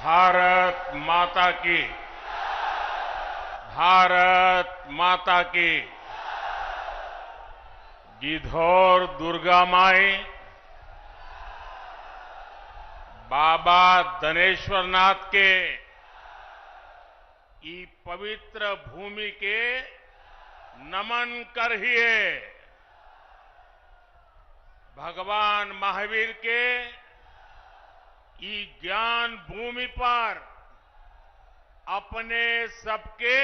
भारत माता की, भारत माता की। गिद्धौर दुर्गा माई, बाबा धनेश्वर नाथ के ई पवित्र भूमि के नमन करिए। भगवान महावीर के ई ज्ञान भूमि पर अपने सबके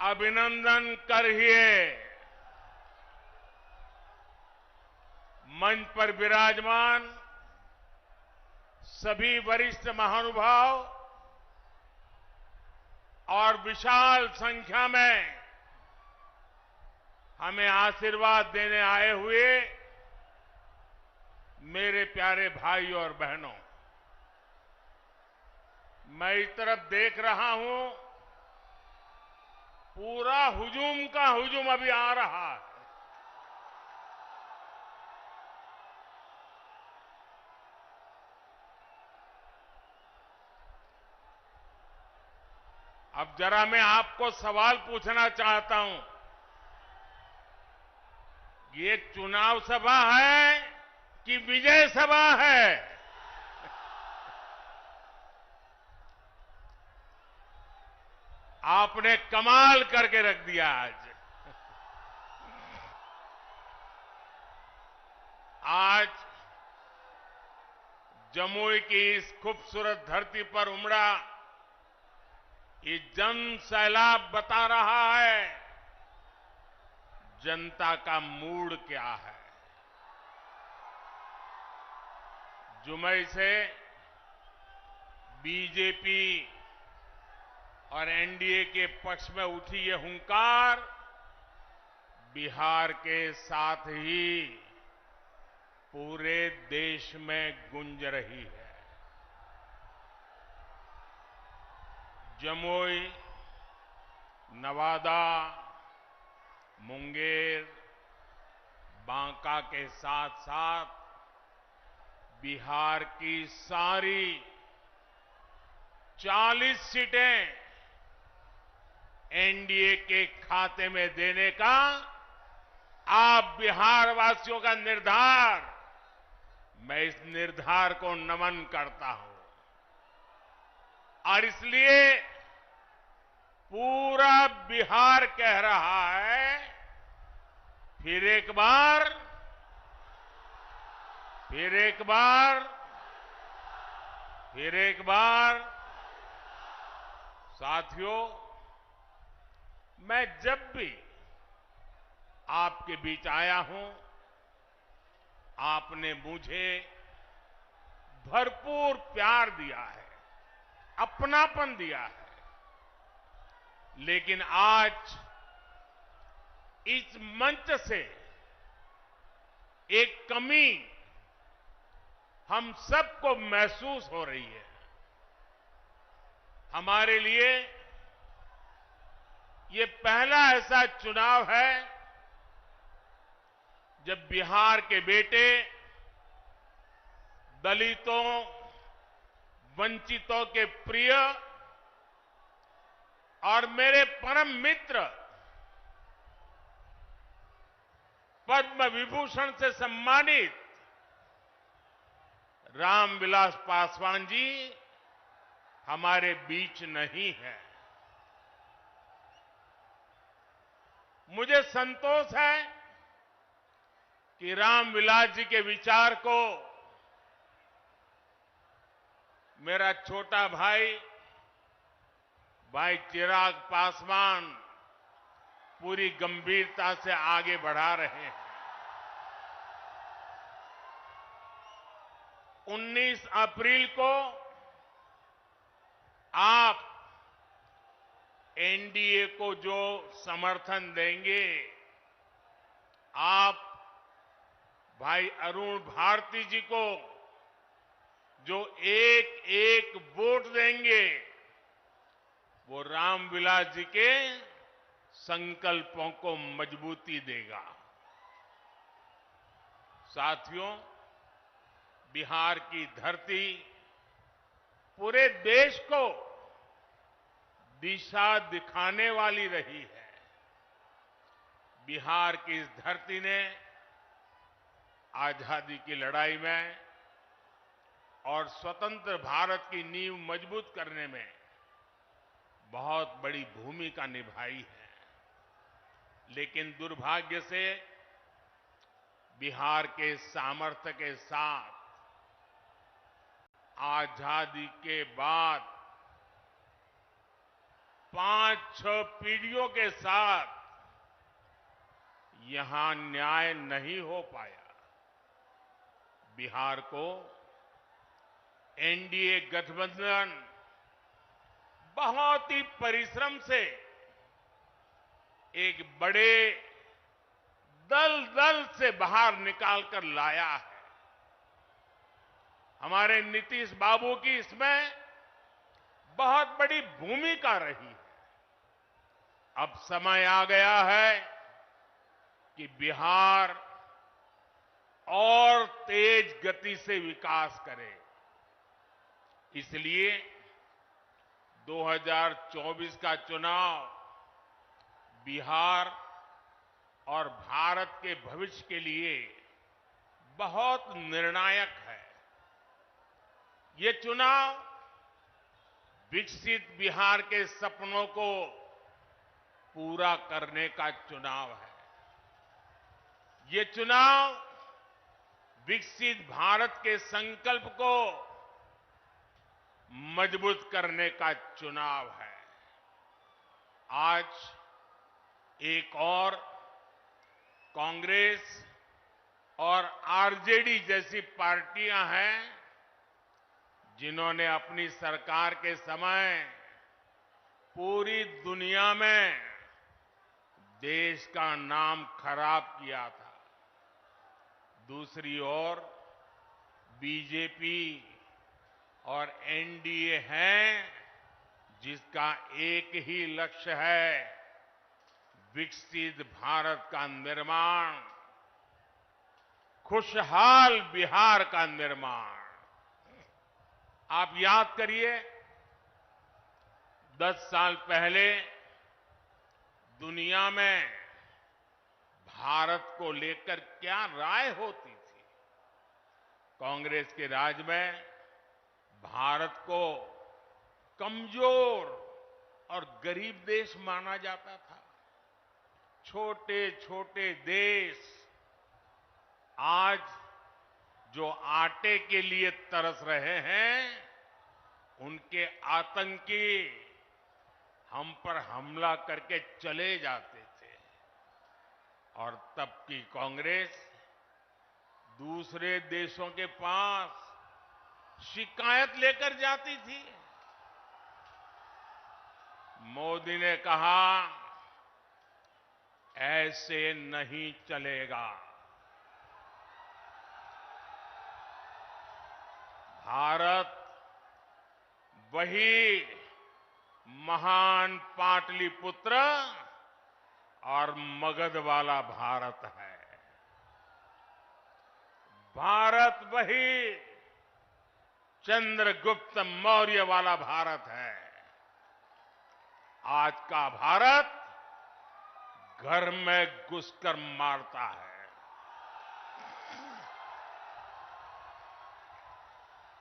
अभिनंदन करिए। मंच पर विराजमान सभी वरिष्ठ महानुभाव और विशाल संख्या में हमें आशीर्वाद देने आए हुए मेरे प्यारे भाई और बहनों, मैं इस तरफ देख रहा हूं, पूरा हुजूम का हुजूम अभी आ रहा है। अब जरा मैं आपको सवाल पूछना चाहता हूं, ये चुनाव सभा है कि विजय सभा है? आपने कमाल करके रख दिया आज। आज जमुई की इस खूबसूरत धरती पर उमड़ा ये जन सैलाब बता रहा है जनता का मूड क्या है। जुमई से बीजेपी और एनडीए के पक्ष में उठी ये हुंकार बिहार के साथ ही पूरे देश में गूंज रही है। जमुई, नवादा, मुंगेर, बांका के साथ साथ बिहार की सारी 40 सीटें एनडीए के खाते में देने का आप बिहार वासियों का निर्धार, मैं इस निर्धार को नमन करता हूं। और इसलिए पूरा बिहार कह रहा है, फिर एक बार, फिर एक बार, फिर एक बार। साथियों, मैं जब भी आपके बीच आया हूं, आपने मुझे भरपूर प्यार दिया है, अपनापन दिया है। लेकिन आज इस मंच से एक कमी हम सबको महसूस हो रही है। हमारे लिए ये पहला ऐसा चुनाव है जब बिहार के बेटे दलितों, वंचितों के प्रिय और मेरे परम मित्र पद्म विभूषण से सम्मानित रामविलास पासवान जी हमारे बीच नहीं है। मुझे संतोष है कि रामविलास जी के विचार को मेरा छोटा भाई चिराग पासवान पूरी गंभीरता से आगे बढ़ा रहे हैं। 19 अप्रैल को आप एनडीए को जो समर्थन देंगे, आप भाई अरुण भारती जी को जो एक एक वोट देंगे, वो रामविलास जी के संकल्पों को मजबूती देगा। साथियों, बिहार की धरती पूरे देश को दिशा दिखाने वाली रही है। बिहार की इस धरती ने आजादी की लड़ाई में और स्वतंत्र भारत की नींव मजबूत करने में बहुत बड़ी भूमिका निभाई है। लेकिन दुर्भाग्य से बिहार के सामर्थ्य के साथ आजादी के बाद 5-6 पीढ़ियों के साथ यहां न्याय नहीं हो पाया। बिहार को एनडीए गठबंधन बहुत ही परिश्रम से एक बड़े दल से बाहर निकालकर लाया है। हमारे नीतीश बाबू की इसमें बहुत बड़ी भूमिका रही है। अब समय आ गया है कि बिहार और तेज गति से विकास करे। इसलिए 2024 का चुनाव बिहार और भारत के भविष्य के लिए बहुत निर्णायक है। ये चुनाव विकसित बिहार के सपनों को पूरा करने का चुनाव है। ये चुनाव विकसित भारत के संकल्प को मजबूत करने का चुनाव है। आज एक और कांग्रेस और आरजेडी जैसी पार्टियां हैं जिन्होंने अपनी सरकार के समय पूरी दुनिया में देश का नाम खराब किया था। दूसरी ओर बीजेपी और एनडीए है जिसका एक ही लक्ष्य है, विकसित भारत का निर्माण, खुशहाल बिहार का निर्माण। आप याद करिए 10 साल पहले दुनिया में भारत को लेकर क्या राय होती थी। कांग्रेस के राज में भारत को कमजोर और गरीब देश माना जाता था। छोटे छोटे देश आज जो आटे के लिए तरस रहे हैं, उनके आतंकी हम पर हमला करके चले जाते थे। और तब की कांग्रेस दूसरे देशों के पास शिकायत लेकर जाती थी। मोदी ने कहा, ऐसे नहीं चलेगा। भारत वही महान पाटलिपुत्र और मगध वाला भारत है। भारत वही चंद्रगुप्त मौर्य वाला भारत है। आज का भारत घर में घुसकर मारता है।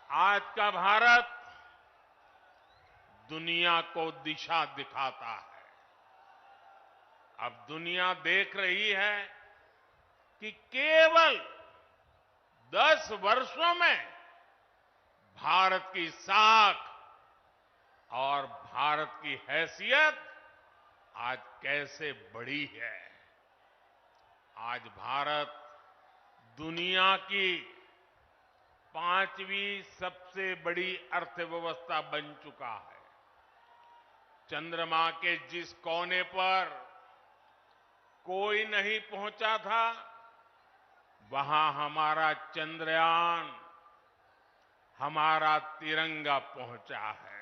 आज का भारत दुनिया को दिशा दिखाता है। अब दुनिया देख रही है कि केवल 10 वर्षों में भारत की साख और भारत की हैसियत आज कैसे बढ़ी है। आज भारत दुनिया की 5वीं सबसे बड़ी अर्थव्यवस्था बन चुका है। चंद्रमा के जिस कोने पर कोई नहीं पहुंचा था, वहां हमारा चंद्रयान, हमारा तिरंगा पहुंचा है।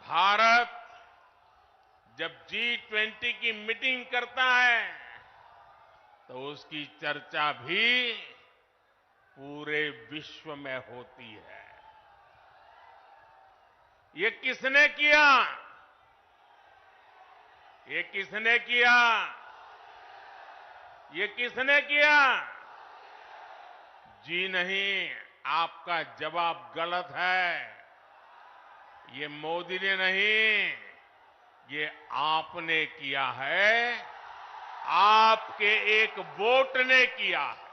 भारत जब G20 की मीटिंग करता है तो उसकी चर्चा भी पूरे विश्व में होती है। ये किसने किया? ये किसने किया? ये किसने किया? जी नहीं, आपका जवाब गलत है। ये मोदी ने नहीं, ये आपने किया है। आपके एक वोट ने किया है।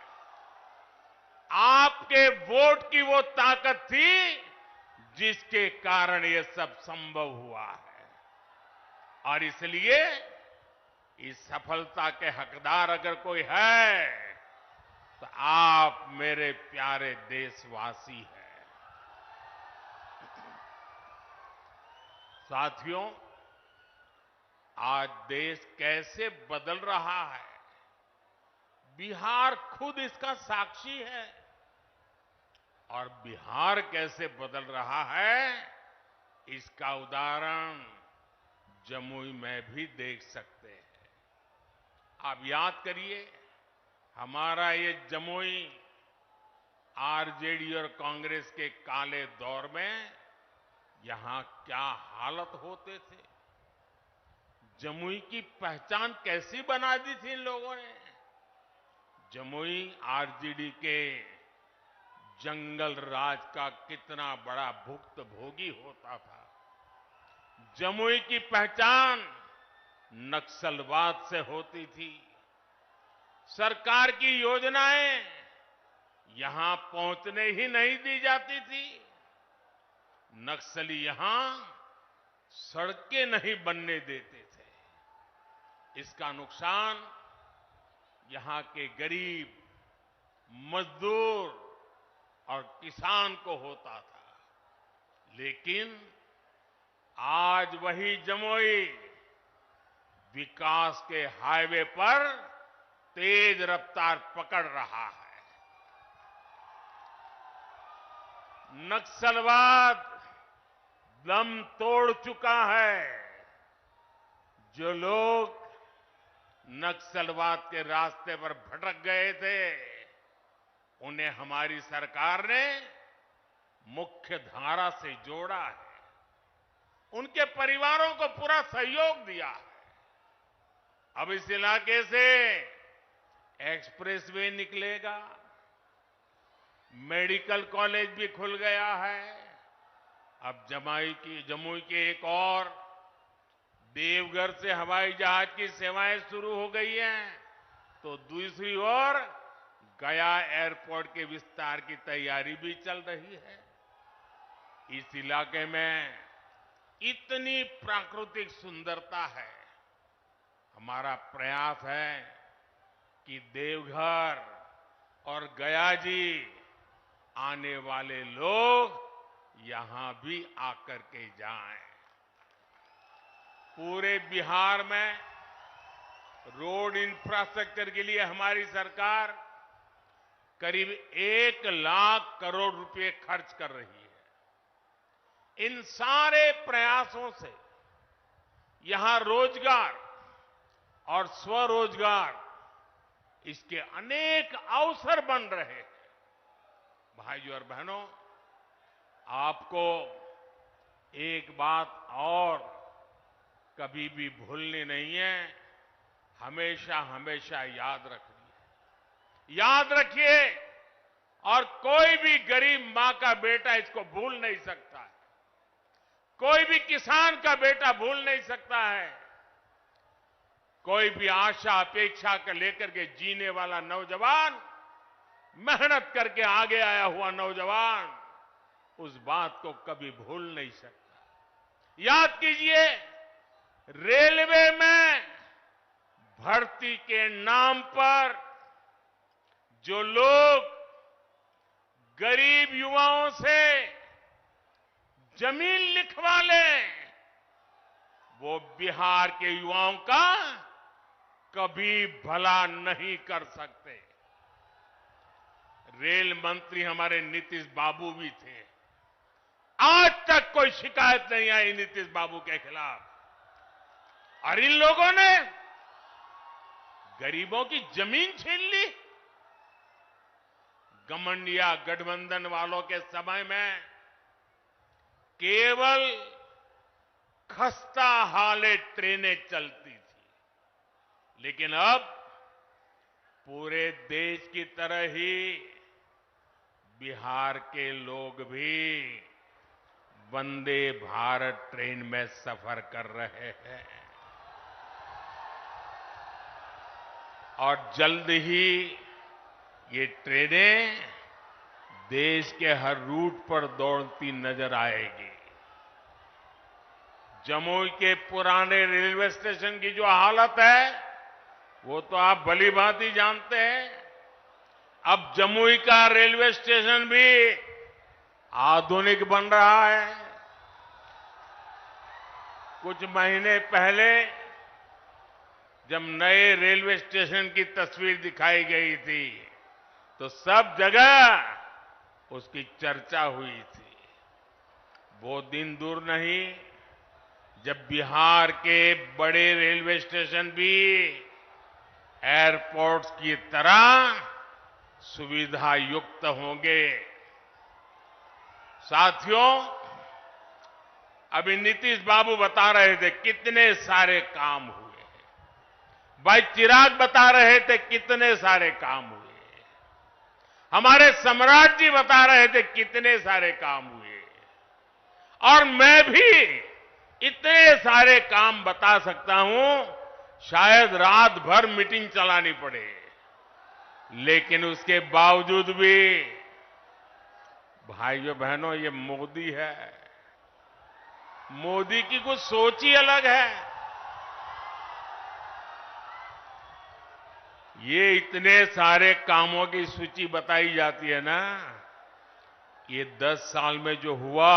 आपके वोट की वो ताकत थी जिसके कारण ये सब संभव हुआ है। और इसलिए इस सफलता के हकदार अगर कोई है तो आप मेरे प्यारे देशवासी हैं। साथियों, आज देश कैसे बदल रहा है, बिहार खुद इसका साक्षी है। और बिहार कैसे बदल रहा है, इसका उदाहरण जमुई में भी देख सकते हैं। आप याद करिए, हमारा ये जमुई आरजेडी और कांग्रेस के काले दौर में यहां क्या हालत होते थे। जमुई की पहचान कैसी बना दी थी इन लोगों ने। जमुई आरजेडी के जंगल राज का कितना बड़ा भुक्तभोगी होता था। जमुई की पहचान नक्सलवाद से होती थी। सरकार की योजनाएं यहां पहुंचने ही नहीं दी जाती थी। नक्सली यहां सड़कें नहीं बनने देते थे। इसका नुकसान यहां के गरीब, मजदूर और किसान को होता था। लेकिन आज वही जमुई विकास के हाईवे पर तेज रफ्तार पकड़ रहा है। नक्सलवाद दम तोड़ चुका है। जो लोग नक्सलवाद के रास्ते पर भटक गए थे, उन्हें हमारी सरकार ने मुख्य धारा से जोड़ा है। उनके परिवारों को पूरा सहयोग दिया है। अब इस इलाके से एक्सप्रेसवे निकलेगा, मेडिकल कॉलेज भी खुल गया है। अब जमुई के एक और देवघर से हवाई जहाज की सेवाएं शुरू हो गई हैं, तो दूसरी ओर गया एयरपोर्ट के विस्तार की तैयारी भी चल रही है। इस इलाके में इतनी प्राकृतिक सुंदरता है। हमारा प्रयास है कि देवघर और गया जी आने वाले लोग यहां भी आकर के जाएं। पूरे बिहार में रोड इंफ्रास्ट्रक्चर के लिए हमारी सरकार करीब 1 लाख करोड़ रुपए खर्च कर रही है। इन सारे प्रयासों से यहां रोजगार और स्वरोजगार, इसके अनेक अवसर बन रहे हैं। भाइयों और बहनों, आपको एक बात और कभी भी भूलनी नहीं है, हमेशा हमेशा याद रखनी है। याद रखिए, और कोई भी गरीब मां का बेटा इसको भूल नहीं सकता है। कोई भी किसान का बेटा भूल नहीं सकता है। कोई भी आशा अपेक्षा को लेकर के जीने वाला नौजवान, मेहनत करके आगे आया हुआ नौजवान, उस बात को कभी भूल नहीं सकता। याद कीजिए, रेलवे में भर्ती के नाम पर जो लोग गरीब युवाओं से जमीन लिखवा लें, वो बिहार के युवाओं का कभी भला नहीं कर सकते। रेल मंत्री हमारे नीतीश बाबू भी थे। आज तक कोई शिकायत नहीं आई नीतीश बाबू के खिलाफ। और इन लोगों ने गरीबों की जमीन छीन ली। घमंड या गठबंधन वालों के समय में केवल खस्ता हाले ट्रेनें चलती थी, लेकिन अब पूरे देश की तरह ही बिहार के लोग भी वंदे भारत ट्रेन में सफर कर रहे हैं और जल्द ही ये ट्रेनें देश के हर रूट पर दौड़ती नजर आएगी। जमुई के पुराने रेलवे स्टेशन की जो हालत है वो तो आप भली भांति जानते हैं। अब जमुई का रेलवे स्टेशन भी आधुनिक बन रहा है। कुछ महीने पहले जब नए रेलवे स्टेशन की तस्वीर दिखाई गई थी तो सब जगह उसकी चर्चा हुई थी। वो दिन दूर नहीं जब बिहार के बड़े रेलवे स्टेशन भी एयरपोर्ट्स की तरह सुविधा युक्त होंगे। साथियों, अभी नीतीश बाबू बता रहे थे कितने सारे काम हुए हैं। भाई चिराग बता रहे थे कितने सारे काम हुए। हमारे सम्राट जी बता रहे थे कितने सारे काम हुए। और मैं भी इतने सारे काम बता सकता हूं, शायद रात भर मीटिंग चलानी पड़े, लेकिन उसके बावजूद भी भाइयों बहनों ये मोदी है। मोदी की कुछ सोच ही अलग है। ये इतने सारे कामों की सूची बताई जाती है ना, ये 10 साल में जो हुआ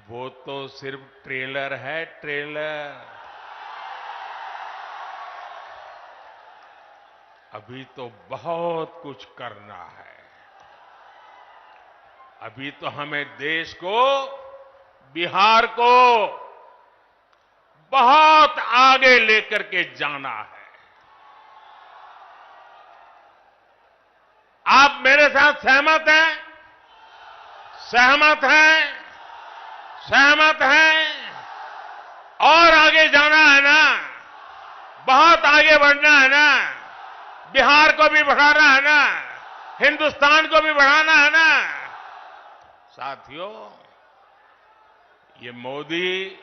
वो तो सिर्फ ट्रेलर है, ट्रेलर। अभी तो बहुत कुछ करना है। अभी तो हमें देश को, बिहार को बहुत आगे लेकर के जाना है। आप मेरे साथ सहमत हैं? सहमत हैं? सहमत हैं? और आगे जाना है ना? बहुत आगे बढ़ना है ना? बिहार को भी बढ़ाना है ना? हिंदुस्तान को भी बढ़ाना है ना? साथियों, ये मोदी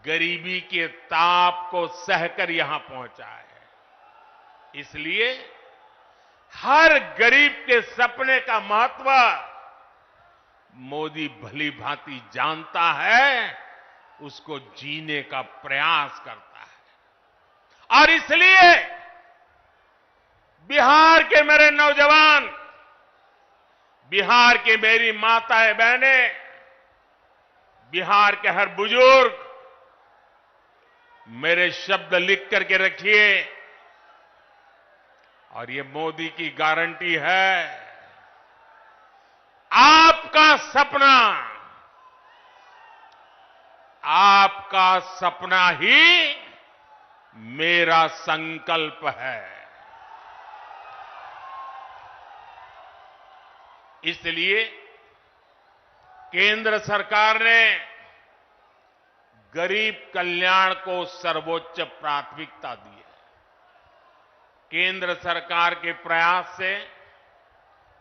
गरीबी के ताप को सहकर यहां पहुंचा है। इसलिए हर गरीब के सपने का महत्व मोदी भली भांति जानता है, उसको जीने का प्रयास करता है। और इसलिए बिहार के मेरे नौजवान, बिहार की मेरी माताएं बहनें, बिहार के हर बुजुर्ग, मेरे शब्द लिख करके रखिए। और ये मोदी की गारंटी है, आपका सपना ही मेरा संकल्प है। इसलिए केंद्र सरकार ने गरीब कल्याण को सर्वोच्च प्राथमिकता दी है। केंद्र सरकार के प्रयास से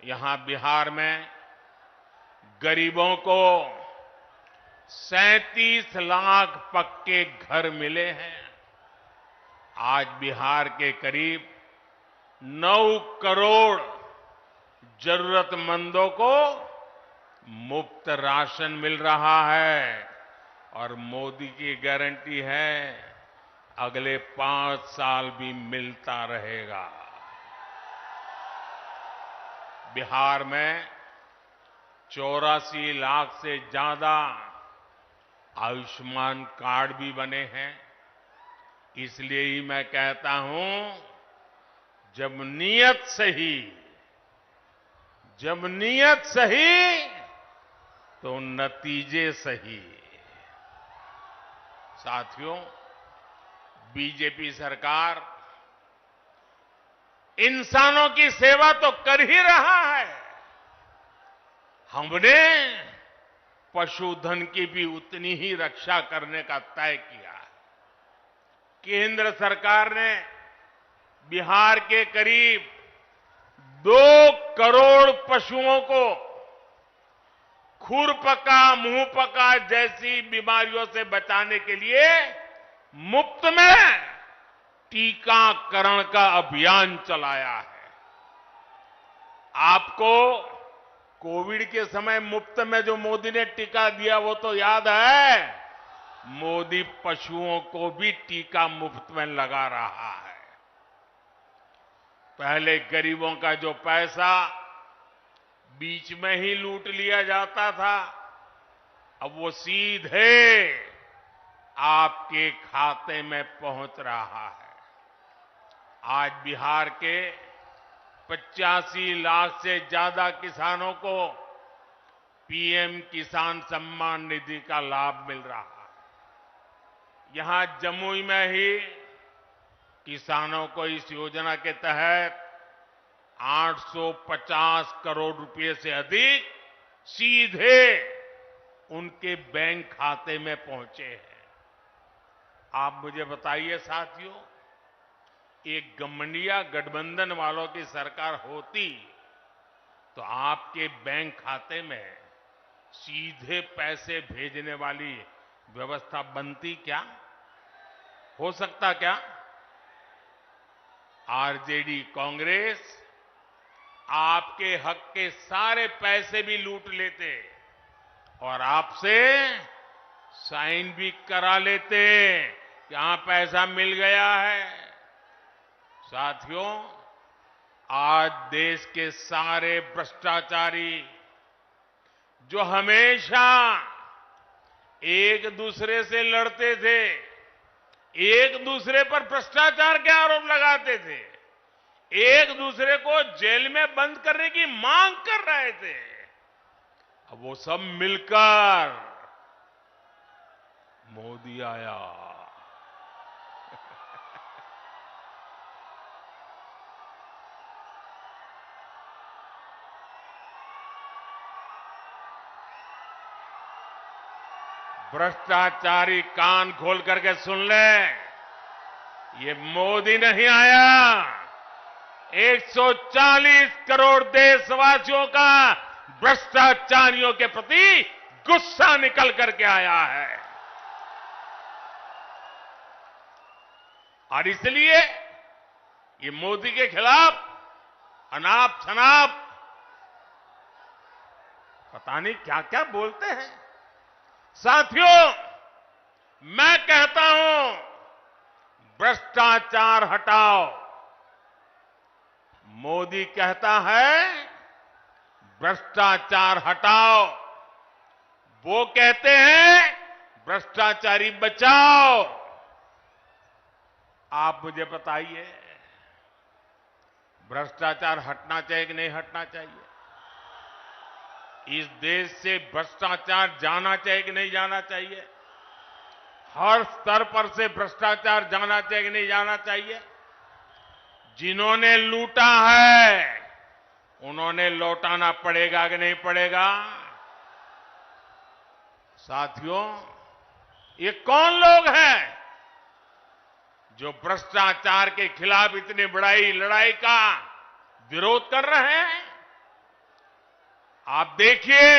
यहां बिहार में गरीबों को 37 लाख पक्के घर मिले हैं। आज बिहार के करीब 9 करोड़ जरूरतमंदों को मुफ्त राशन मिल रहा है। और मोदी की गारंटी है, अगले 5 साल भी मिलता रहेगा। बिहार में 84 लाख से ज्यादा आयुष्मान कार्ड भी बने हैं। इसलिए ही मैं कहता हूं, जब नीयत सही तो नतीजे सही। साथियों, बीजेपी सरकार इंसानों की सेवा तो कर ही रहा है, हमने पशुधन की भी उतनी ही रक्षा करने का तय किया है। केंद्र सरकार ने बिहार के करीब 2 करोड़ पशुओं को खुरपका, मुंहपका जैसी बीमारियों से बचाने के लिए मुफ्त में टीकाकरण का अभियान चलाया है। आपको कोविड के समय मुफ्त में जो मोदी ने टीका दिया वो तो याद है। मोदी पशुओं को भी टीका मुफ्त में लगा रहा है। पहले गरीबों का जो पैसा बीच में ही लूट लिया जाता था, अब वो सीधे आपके खाते में पहुंच रहा है। आज बिहार के 85 लाख से ज्यादा किसानों को पीएम किसान सम्मान निधि का लाभ मिल रहा है। यहां जमुई में ही किसानों को इस योजना के तहत 850 करोड़ रुपए से अधिक सीधे उनके बैंक खाते में पहुंचे हैं। आप मुझे बताइए साथियों, एक गठबंधन गठबंधन वालों की सरकार होती तो आपके बैंक खाते में सीधे पैसे भेजने वाली व्यवस्था बनती क्या? हो सकता क्या? आरजेडी कांग्रेस आपके हक के सारे पैसे भी लूट लेते और आपसे साइन भी करा लेते कि हां पैसा मिल गया है। साथियों, आज देश के सारे भ्रष्टाचारी जो हमेशा एक दूसरे से लड़ते थे, एक दूसरे पर भ्रष्टाचार के आरोप लगाते थे, एक दूसरे को जेल में बंद करने की मांग कर रहे थे, अब वो सब मिलकर मोदी आया। भ्रष्टाचारी कान खोल करके सुन ले, ये मोदी नहीं आया, 140 करोड़ देशवासियों का भ्रष्टाचारियों के प्रति गुस्सा निकल करके आया है। और इसलिए ये मोदी के खिलाफ अनाप शनाप पता नहीं क्या क्या बोलते हैं। साथियों, मैं कहता हूं भ्रष्टाचार हटाओ। मोदी कहता है भ्रष्टाचार हटाओ, वो कहते हैं भ्रष्टाचारी बचाओ। आप मुझे बताइए, भ्रष्टाचार हटना चाहिए कि नहीं हटना चाहिए? इस देश से भ्रष्टाचार जाना चाहिए कि नहीं जाना चाहिए? हर स्तर पर से भ्रष्टाचार जाना चाहिए कि नहीं जाना चाहिए? जिन्होंने लूटा है उन्होंने लौटाना पड़ेगा कि नहीं पड़ेगा? साथियों, ये कौन लोग हैं जो भ्रष्टाचार के खिलाफ इतनी बड़ी लड़ाई का विरोध कर रहे हैं? आप देखिए,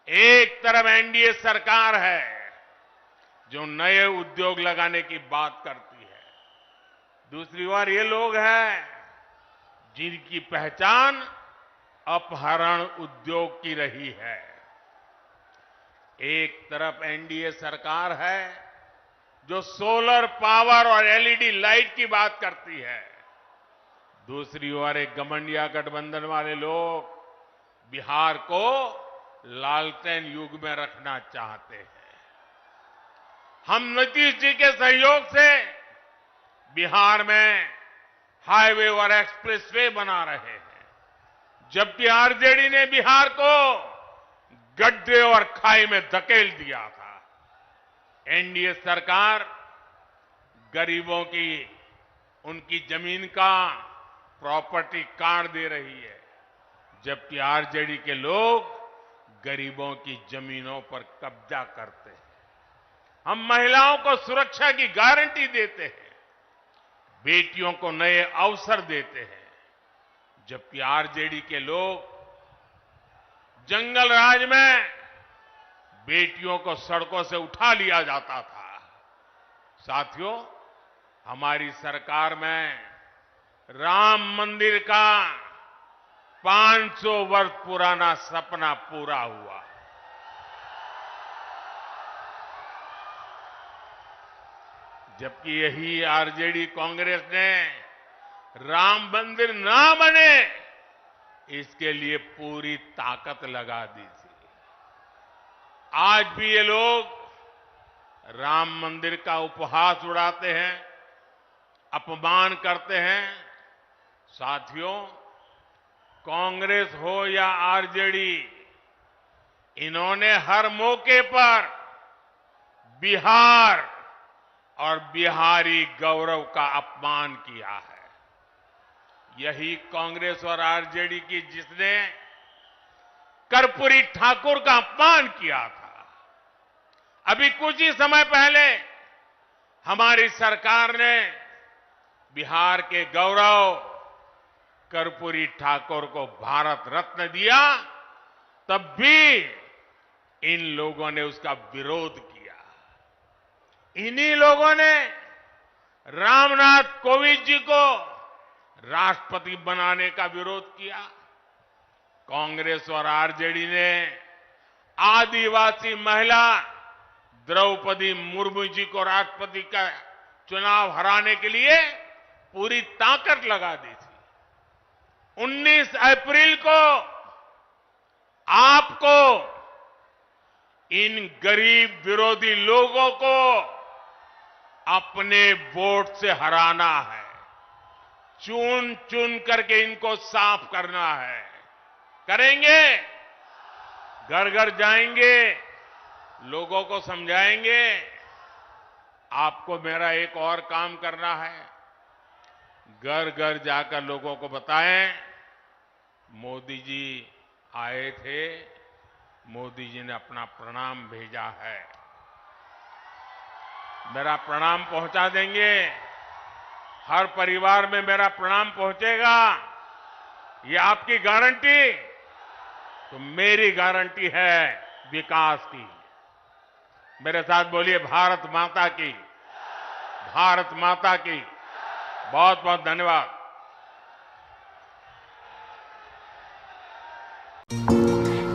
एक तरफ एनडीए सरकार है जो नए उद्योग लगाने की बात करती है, दूसरी ओर ये लोग हैं जिनकी पहचान अपहरण उद्योग की रही है। एक तरफ एनडीए सरकार है जो सोलर पावर और एलईडी लाइट की बात करती है, दूसरी ओर एक गठबंधन गठबंधन वाले लोग बिहार को लालटेन युग में रखना चाहते हैं। हम नीतीश जी के सहयोग से बिहार में हाईवे और एक्सप्रेसवे बना रहे हैं, जबकि आरजेडी ने बिहार को गड्ढे और खाई में धकेल दिया था। एनडीए सरकार गरीबों की उनकी जमीन का प्रॉपर्टी कार्ड दे रही है, जबकि आरजेडी के लोग गरीबों की जमीनों पर कब्जा करते हैं। हम महिलाओं को सुरक्षा की गारंटी देते हैं, बेटियों को नए अवसर देते हैं, जबकि आरजेडी के लोग जंगल राज में बेटियों को सड़कों से उठा लिया जाता था। साथियों, हमारी सरकार में राम मंदिर का 500 वर्ष पुराना सपना पूरा हुआ। जबकि यही आरजेडी कांग्रेस ने राम मंदिर ना बने इसके लिए पूरी ताकत लगा दी थी। आज भी ये लोग राम मंदिर का उपहास उड़ाते हैं, अपमान करते हैं। साथियों, कांग्रेस हो या आरजेडी, इन्होंने हर मौके पर बिहार और बिहारी गौरव का अपमान किया है। यही कांग्रेस और आरजेडी की जिसने कर्पूरी ठाकुर का अपमान किया था। अभी कुछ ही समय पहले हमारी सरकार ने बिहार के गौरव कर्पूरी ठाकुर को भारत रत्न दिया, तब भी इन लोगों ने उसका विरोध किया। इन्हीं लोगों ने रामनाथ कोविंद जी को राष्ट्रपति बनाने का विरोध किया। कांग्रेस और आरजेडी ने आदिवासी महिला द्रौपदी मुर्मू जी को राष्ट्रपति का चुनाव हराने के लिए पूरी ताकत लगा दी थी। 19 अप्रैल को आपको इन गरीब विरोधी लोगों को अपने वोट से हराना है। चुन चुन करके इनको साफ करना है। करेंगे? घर घर जाएंगे, लोगों को समझाएंगे। आपको मेरा एक और काम करना है। घर घर जाकर लोगों को बताएं, मोदी जी आए थे, मोदी जी ने अपना प्रणाम भेजा है। मेरा प्रणाम पहुंचा देंगे। हर परिवार में मेरा प्रणाम पहुंचेगा। ये आपकी गारंटी? तो मेरी गारंटी है विकास की। मेरे साथ बोलिए, भारत माता की, भारत माता की। बहुत बहुत धन्यवाद।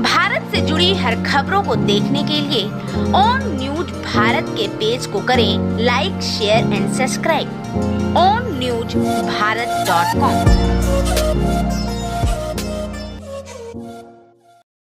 भारत से जुड़ी हर खबरों को देखने के लिए ऑन न्यूज भारत के पेज को करें like, share and subscribe. onNewsBharat.com